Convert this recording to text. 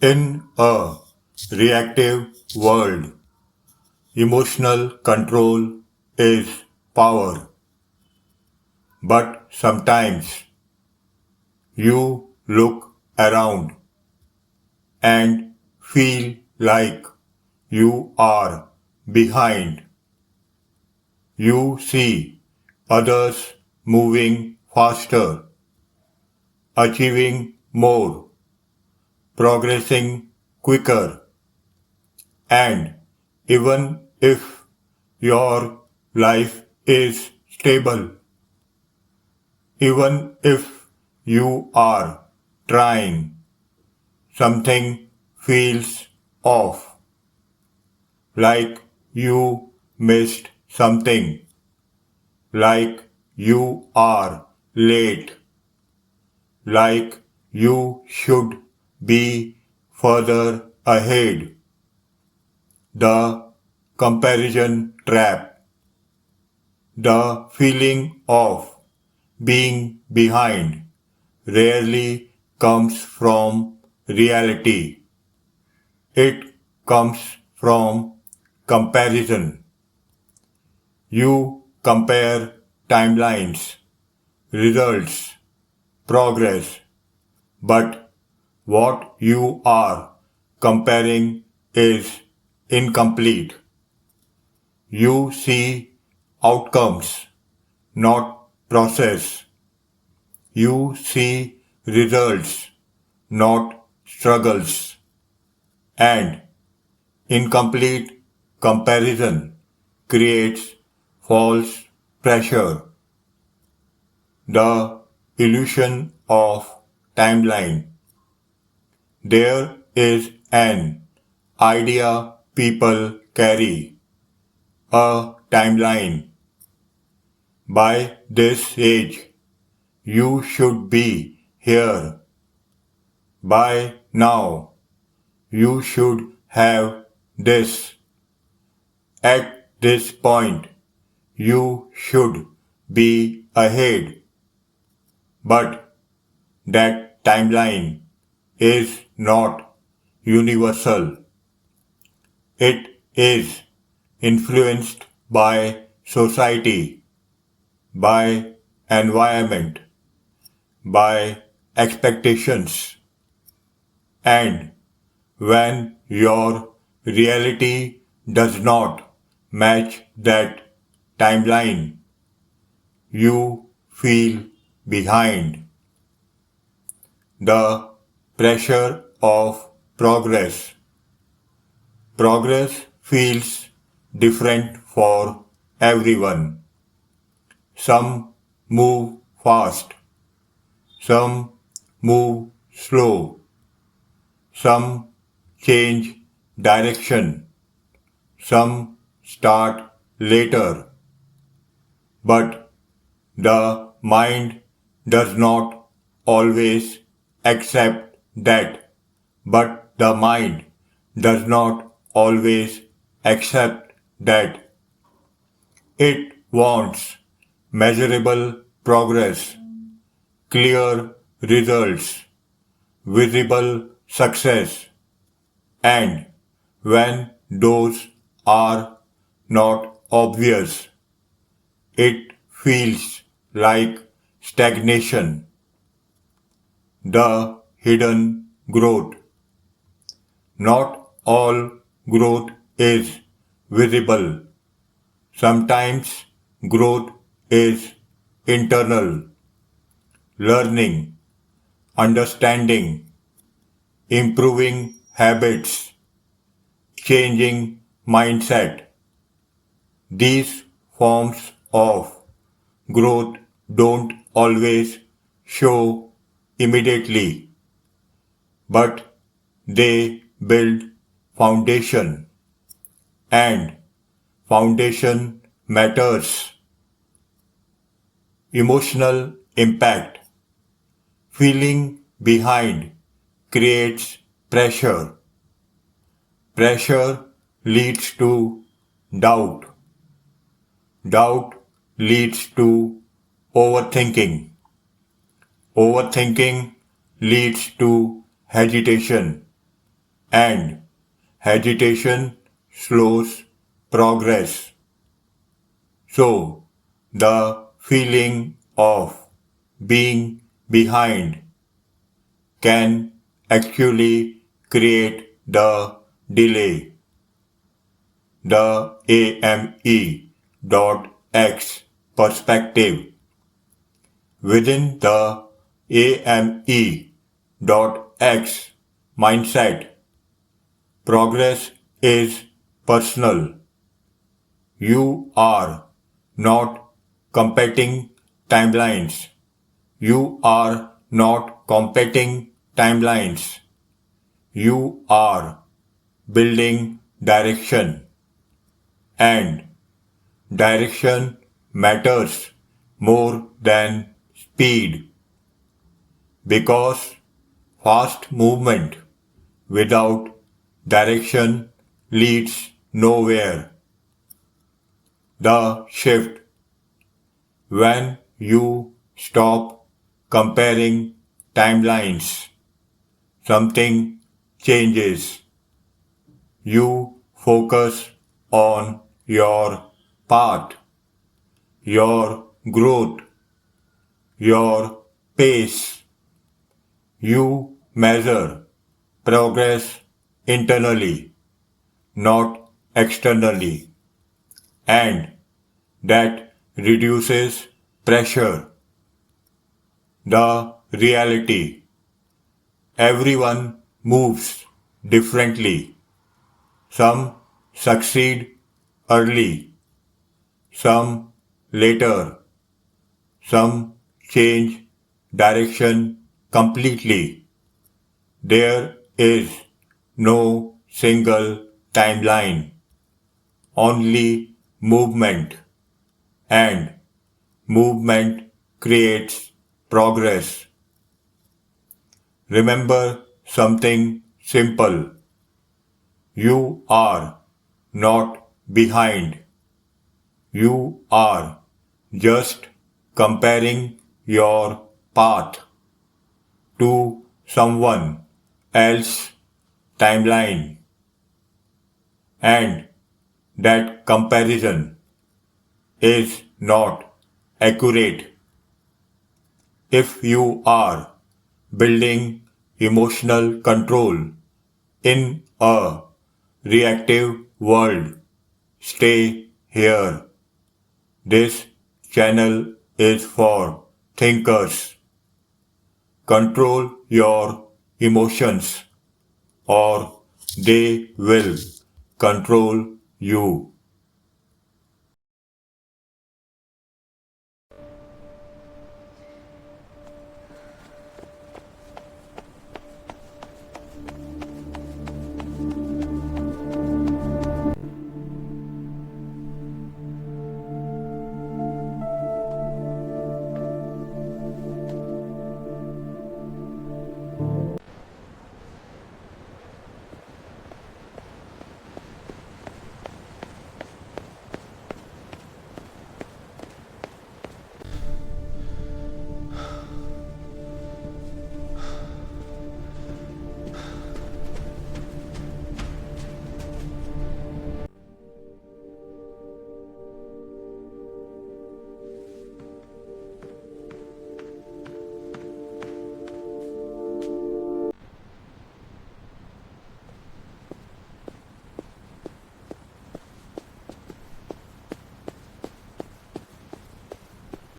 In a reactive world, emotional control is power. But sometimes you look around and feel like you are behind. You see others moving faster, achieving more, progressing quicker, and even if your life is stable, even if you are trying, something feels off, like you missed something, like you are late, like you should be further ahead. The comparison trap, the feeling of being behind, rarely comes from reality. It comes from comparison. You compare timelines, results, progress, but what you are comparing is incomplete. You see outcomes, not process. You see results, not struggles. And incomplete comparison creates false pressure, the illusion of timeline. There is an idea people carry, a timeline. By this age, you should be here. By now, you should have this. At this point, you should be ahead. But that timeline is not universal. It is influenced by society, by environment, by expectations. And when your reality does not match that timeline, you feel behind. The pressure of progress. Progress feels different for everyone. Some move fast, some move slow, some change direction, some start later. But the mind does not always accept that. But the mind does not always accept that. It wants measurable progress, clear results, visible success, and when those are not obvious, it feels like stagnation. The hidden growth. Not all growth is visible. Sometimes growth is internal, learning, understanding, improving habits, changing mindset. These forms of growth don't always show immediately, but they build foundation, and foundation matters. Emotional impact. Feeling behind creates pressure. Pressure leads to doubt. Doubt leads to overthinking. Overthinking leads to hesitation. and hesitation slows progress. So, the feeling of being behind can actually create the delay. The AME.X perspective. Within the AME.X mindset, progress is personal. You are not competing timelines. You are not competing timelines. You are building direction. And direction matters more than speed because fast movement without direction leads nowhere. The shift. When you stop comparing timelines, something changes. You focus on your path, your growth, your pace. You measure progress internally, not externally, and that reduces pressure. The reality. Everyone moves differently. Some succeed early, some later, some change direction completely. There is no single timeline, only movement, and movement creates progress. Remember something simple. You are not behind. You are just comparing your path to someone else's timeline, and that comparison is not accurate. If you are building emotional control in a reactive world, stay here. This channel is for thinkers. Control your emotions or they will control you.